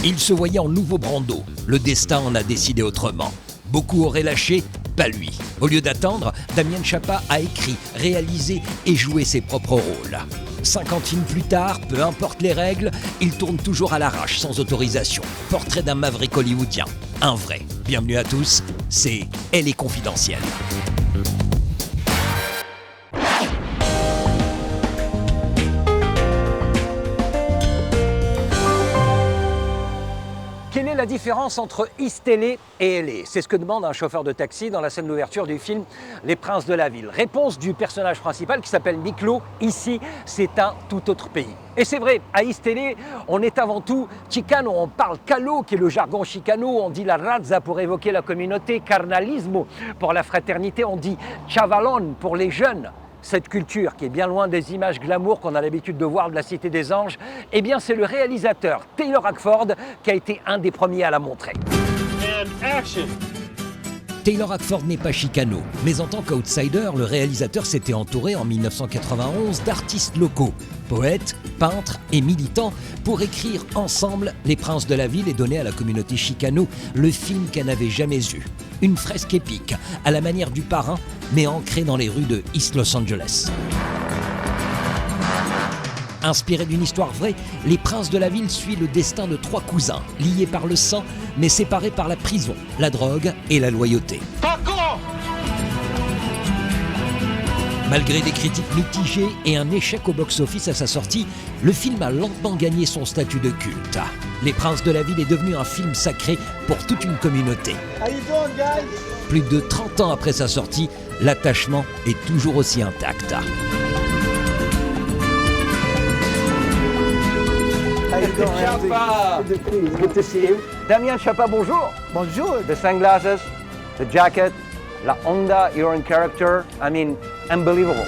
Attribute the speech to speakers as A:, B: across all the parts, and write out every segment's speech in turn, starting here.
A: Il se voyait en nouveau Brando. Le destin en a décidé autrement. Beaucoup auraient lâché, pas lui. Au lieu d'attendre, Damian Chapa a écrit, réalisé et joué ses propres rôles. 50 films plus tard, peu importe les règles, il tourne toujours à l'arrache, sans autorisation. Portrait d'un Maverick hollywoodien. Un vrai. Bienvenue à tous, c'est L.A Confidentiel. Quelle est la différence entre East LA et LA? C'est ce que demande un chauffeur de taxi dans la scène d'ouverture du film Les Princes de la Ville. Réponse du personnage principal qui s'appelle Miklo. Ici, c'est un tout autre pays. Et c'est vrai, à East LA, on est avant tout chicano, on parle calo, qui est le jargon chicano, on dit la razza pour évoquer la communauté, carnalismo pour la fraternité, on dit chavalon pour les jeunes. Cette culture qui est bien loin des images glamour qu'on a l'habitude de voir de la Cité des Anges, eh bien c'est le réalisateur Taylor Hackford qui a été un des premiers à la montrer. And action. Taylor Hackford n'est pas chicano, mais en tant qu'outsider, le réalisateur s'était entouré en 1991 d'artistes locaux, poètes, peintres et militants pour écrire ensemble Les Princes de la Ville et donner à la communauté chicano le film qu'elle n'avait jamais eu. Une fresque épique, à la manière du Parrain, mais ancrée dans les rues de East Los Angeles. Inspiré d'une histoire vraie, Les Princes de la Ville suit le destin de 3 cousins, liés par le sang, mais séparés par la prison, la drogue et la loyauté. Malgré des critiques mitigées et un échec au box-office à sa sortie, le film a lentement gagné son statut de culte. Les Princes de la Ville est devenu un film sacré pour toute une communauté. Plus de 30 ans après sa sortie, l'attachement est toujours aussi intact. Chapa! Good to see you. Damian Chapa, bonjour.
B: Bonjour.
A: The sunglasses, the jacket, la Honda, your own character. I mean, unbelievable.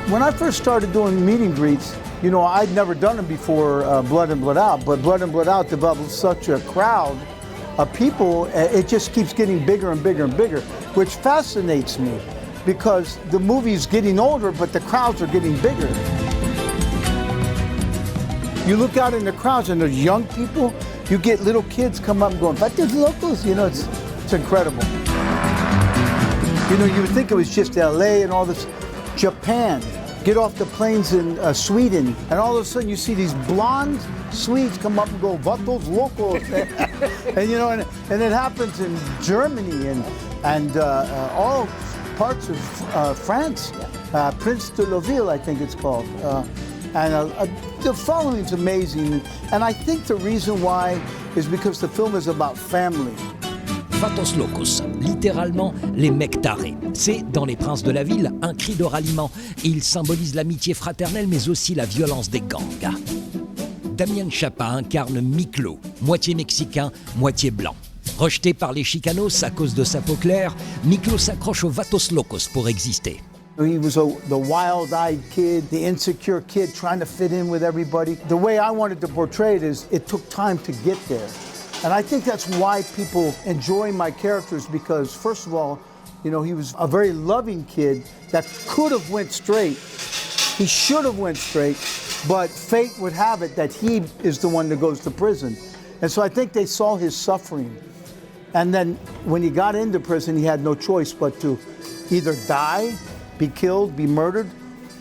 B: When I first started doing meet and greets, you know, I'd never done them before Blood and Blood Out, but Blood and Blood Out developed such a crowd of people, it just keeps getting bigger and bigger and bigger, which fascinates me because the movie's getting older, but the crowds are getting bigger. You look out in the crowds and there's young people, you get little kids come up and going, but there's locals, you know, it's incredible. You know, you would think it was just L.A. and all this. Japan, get off the planes in Sweden, and all of a sudden you see these blonde Swedes come up and go, vatos locos, and you know, and it happens in Germany and all parts of France, Prince de la Ville, I think it's called. The following's amazing, and I think the reason why is because the film is about family.
A: Vatos locos, littéralement les mecs tarés. C'est, dans Les Princes de la Ville, un cri de ralliement. Il symbolise l'amitié fraternelle, mais aussi la violence des gangs. Damian Chapa incarne Miklo, moitié mexicain, moitié blanc. Rejeté par les chicanos à cause de sa peau claire, Miklo s'accroche aux Vatos locos pour exister.
B: He was the wild-eyed kid, the insecure kid trying to fit in with everybody. The way I wanted to portray it is it took time to get there. And I think that's why people enjoy my characters because, first of all, you know, he was a very loving kid that could have went straight. He should have went straight, but fate would have it that he is the one that goes to prison. And so I think they saw his suffering. And then when he got into prison, he had no choice but to either die, be killed, be murdered,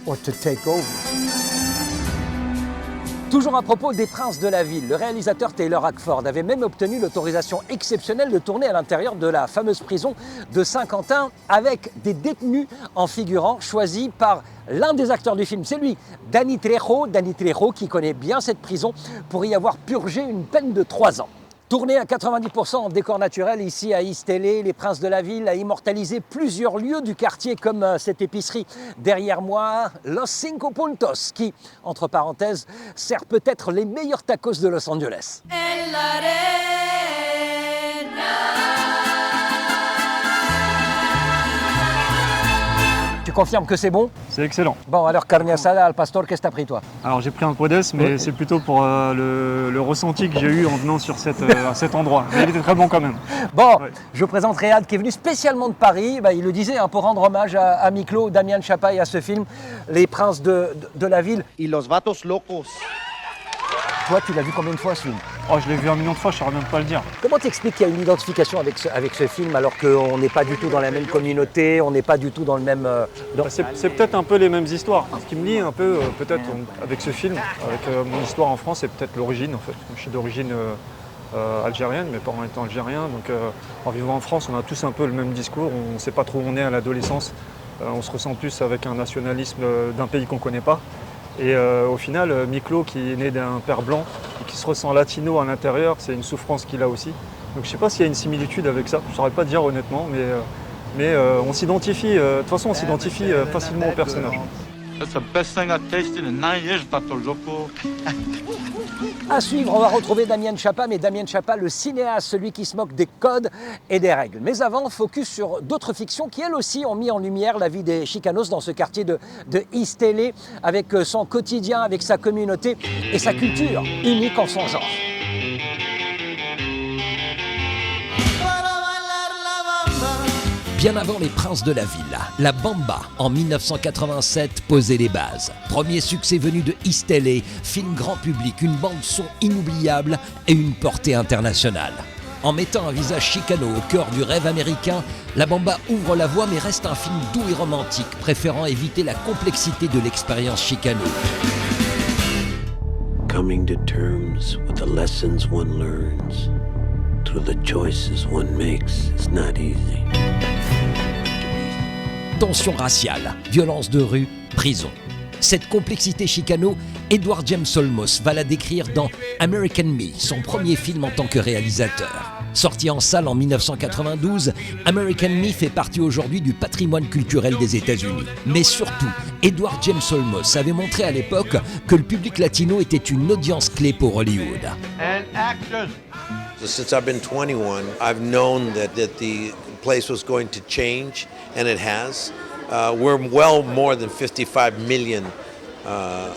B: or to take over.
A: Toujours à propos des Princes de la Ville, le réalisateur Taylor Hackford avait même obtenu l'autorisation exceptionnelle de tourner à l'intérieur de la fameuse prison de Saint-Quentin avec des détenus en figurant choisis par l'un des acteurs du film. C'est lui, Danny Trejo, qui connaît bien cette prison pour y avoir purgé une peine de 3 ans. Tourné à 90% en décor naturel ici à East LA, Les Princes de la Ville a immortalisé plusieurs lieux du quartier comme cette épicerie derrière moi, Los Cinco Puntos, qui, entre parenthèses, sert peut-être les meilleurs tacos de Los Angeles. Tu confirmes que c'est bon?
C: C'est excellent.
A: Bon, alors carne asada al pastor, qu'est-ce que t'as pris toi?
C: Alors j'ai pris un podes, mais c'est plutôt pour le ressenti que j'ai eu en venant sur cet endroit. Mais il était très bon quand même.
A: Bon, ouais. Je présente Réad qui est venu spécialement de Paris. Bah, il le disait, hein, pour rendre hommage à Miklo, Damian Chapa et à ce film, Les Princes de la Ville.
D: Y los vatos locos.
A: Toi, tu l'as vu combien de fois ce film?
C: Oh, je l'ai vu 1 million de fois, je ne saurais même pas le dire.
A: Comment t'expliques qu'il y a une identification avec ce film alors qu'on n'est pas du tout dans la même communauté, on n'est pas du tout dans le même...
C: C'est peut-être un peu les mêmes histoires. Ce qui me lie un peu, peut-être, avec ce film, avec mon histoire en France, c'est peut-être l'origine, en fait. Je suis d'origine algérienne, mes parents étant algériens, donc en vivant en France, on a tous un peu le même discours, on ne sait pas trop où on est à l'adolescence, on se ressent plus avec un nationalisme d'un pays qu'on ne connaît pas. Et au final, Miklo, qui est né d'un père blanc et qui se ressent latino à l'intérieur, c'est une souffrance qu'il a aussi. Donc je ne sais pas s'il y a une similitude avec ça, je ne saurais pas dire honnêtement, mais on s'identifie, de toute façon on s'identifie facilement au personnage.
D: That's the best thing I've tasted in 9 years, Pato Loco.
A: À suivre, on va retrouver Damian Chapa, mais Damian Chapa, le cinéaste, celui qui se moque des codes et des règles. Mais avant, focus sur d'autres fictions qui, elles aussi, ont mis en lumière la vie des Chicanos dans ce quartier de East LA, avec son quotidien, avec sa communauté et sa culture, unique en son genre. Bien avant les Princes de la Ville, la Bamba, en 1987, posait les bases. Premier succès venu de East LA, film grand public, une bande-son inoubliable et une portée internationale. En mettant un visage chicano au cœur du rêve américain, la Bamba ouvre la voie mais reste un film doux et romantique, préférant éviter la complexité de l'expérience chicano.
E: Coming to terms with the lessons one learns through the choices one makes is not easy.
A: Tension raciale, violence de rue, prison. Cette complexité chicano, Edward James Olmos va la décrire dans American Me, son premier film en tant que réalisateur. Sorti en salle en 1992, American Me fait partie aujourd'hui du patrimoine culturel des États-Unis. Mais surtout, Edward James Olmos avait montré à l'époque que le public latino était une audience clé pour Hollywood.
D: And action.
E: Since I've been 21, I've known that the place was going to change, and it has. We're well more than 55 million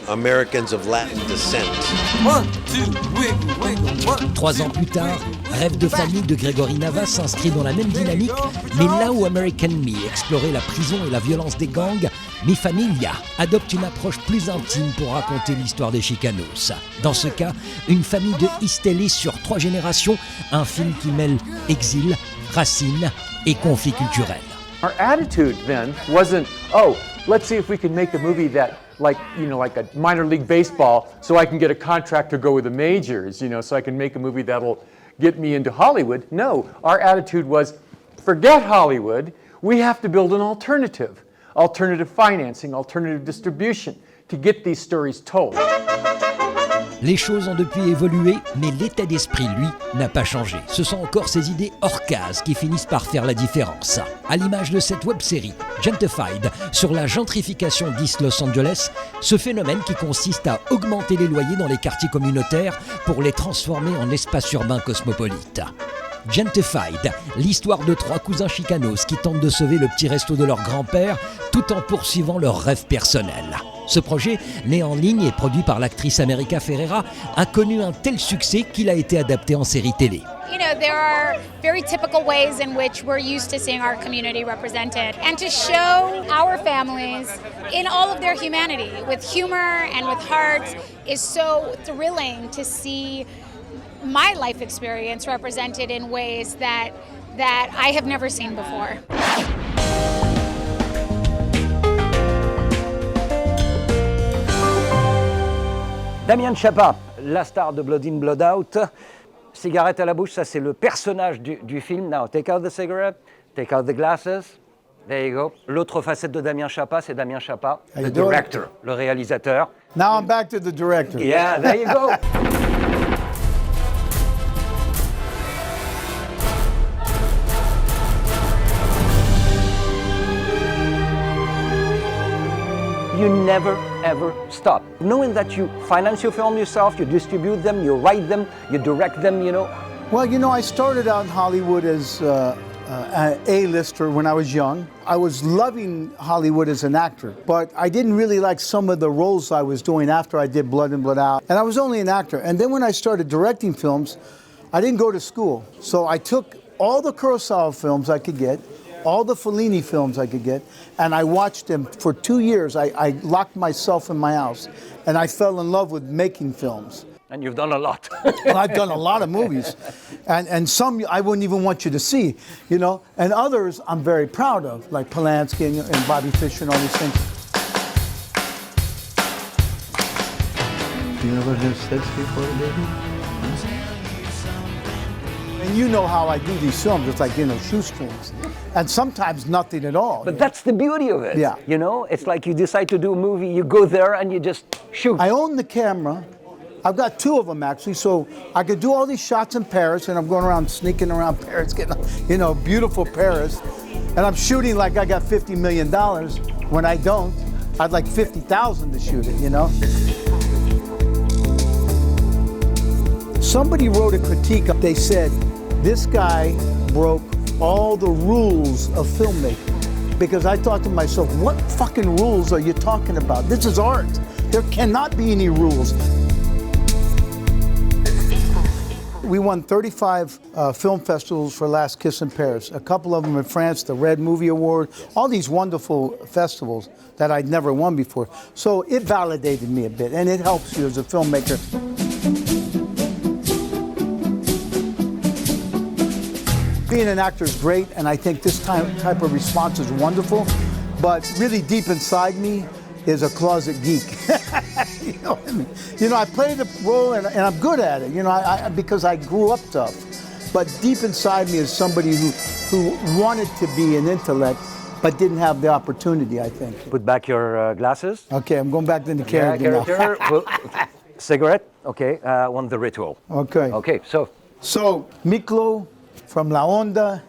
E: Americans of Latin descent.
A: 1, 2, wiggle, 1. 3 ans plus tard, Rêve de famille de Grégory Navas s'inscrit dans la même dynamique, mais là où American Me explorait la prison et la violence des gangs, Mi Familia adopte une approche plus intime pour raconter l'histoire des Chicanos. Dans ce cas, une famille de East LA sur 3 générations, un film qui mêle exil, racines et conflits culturels.
F: Our attitude then wasn't, oh, let's see if we can make a movie that, like a minor league baseball, so I can get a contract to go with the majors, so I can make a movie that'll get me into Hollywood. No, our attitude was, forget Hollywood, we have to build an alternative financing, alternative distribution to get these stories told.
A: Les choses ont depuis évolué, mais l'état d'esprit, lui, n'a pas changé. Ce sont encore ces idées hors case qui finissent par faire la différence. À l'image de cette web-série, Gentrified, sur la gentrification d'East Los Angeles, ce phénomène qui consiste à augmenter les loyers dans les quartiers communautaires pour les transformer en espaces urbains cosmopolites. Gentrified, l'histoire de 3 cousins chicanos qui tentent de sauver le petit resto de leur grand-père tout en poursuivant leurs rêves personnels. Ce projet, né en ligne et produit par l'actrice America Ferrera, a connu un tel succès qu'il a été adapté en série télé.
G: You know, there are very typical ways in which we're used to seeing our community represented. And to show our families in all of their humanity, with humor and with heart, is so thrilling to see my life experience represented in ways that I have never seen before.
A: Damian Chapa, la star de Blood In, Blood Out. Cigarette à la bouche, ça c'est le personnage du film. Now, take out the cigarette, take out the glasses. There you go. L'autre facette de Damian Chapa, c'est Damian Chapa, le director, le réalisateur.
B: Now I'm back to the director.
A: Yeah, there you go. You never ever stop. Knowing that you finance your film yourself, you distribute them, you write them, you direct them,
B: Well, I started out in Hollywood as an A-lister when I was young. I was loving Hollywood as an actor, but I didn't really like some of the roles I was doing after I did Blood In, Blood Out. And I was only an actor. And then when I started directing films, I didn't go to school. So I took all the Kurosawa films I could get, all the Fellini films I could get, and I watched them for 2 years. I locked myself in my house, and I fell in love with making films.
A: And you've done a lot.
B: Well, I've done a lot of movies, and some I wouldn't even want you to see, you know, and others I'm very proud of, like Polanski and Bobby Fischer and all these things.
H: You never have sex before, baby?
B: And you know how I do these films, it's like, you know, shoestrings. And sometimes nothing at all.
A: But that's the beauty of it.
B: Yeah.
A: You know, it's like you decide to do a movie, you go there and you just shoot.
B: I own the camera. I've got 2 of them actually, so I could do all these shots in Paris, and I'm going around sneaking around Paris, getting, you know, beautiful Paris. And I'm shooting like I got $50 million when I don't. I'd like 50,000 to shoot it, you know? Somebody wrote a critique. They said, this guy broke all the rules of filmmaking. Because I thought to myself, what fucking rules are you talking about? This is art. There cannot be any rules. We won 35 film festivals for Last Kiss in Paris. A couple of them in France, the Red Movie Award, all these wonderful festivals that I'd never won before. So it validated me a bit, and it helps you as a filmmaker. Being an actor is great, and I think this type of response is wonderful, but really deep inside me is a closet geek. You know what I mean? You know, I play the role and I'm good at it, you know, because I grew up tough. But deep inside me is somebody who wanted to be an intellect, but didn't have the opportunity, I think.
A: Put back your glasses.
B: Okay, I'm going back to the character now.
A: Well, cigarette, okay, want the ritual.
B: Okay.
A: Okay, so.
B: So, Miklo from La Onda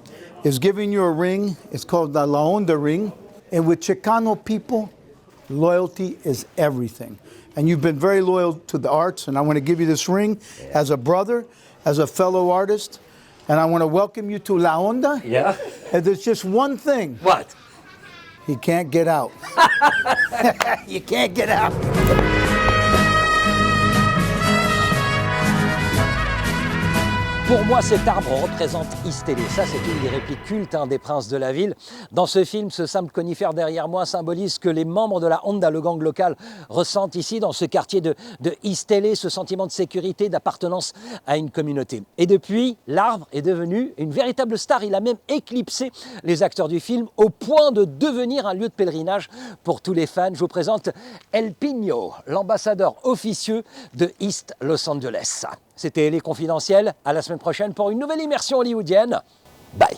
B: is giving you a ring. It's called the La Onda ring. And with Chicano people, loyalty is everything. And you've been very loyal to the arts, and I want to give you this ring as a brother, as a fellow artist, and I want to welcome you to La Onda.
A: Yeah.
B: And there's just one thing.
A: What?
B: You can't get out. You can't get out.
A: Pour moi, cet arbre représente Istélé. Ça, c'est une des répliques cultes des princes de la ville. Dans ce film, ce simple conifère derrière moi symbolise ce que les membres de la Onda, le gang local, ressentent ici, dans ce quartier de Istélé, ce sentiment de sécurité, d'appartenance à une communauté. Et depuis, l'arbre est devenu une véritable star. Il a même éclipsé les acteurs du film au point de devenir un lieu de pèlerinage pour tous les fans. Je vous présente El Pino, l'ambassadeur officieux de East Los Angeles. C'était L.A Confidentiel. À la semaine prochaine pour une nouvelle immersion hollywoodienne. Bye.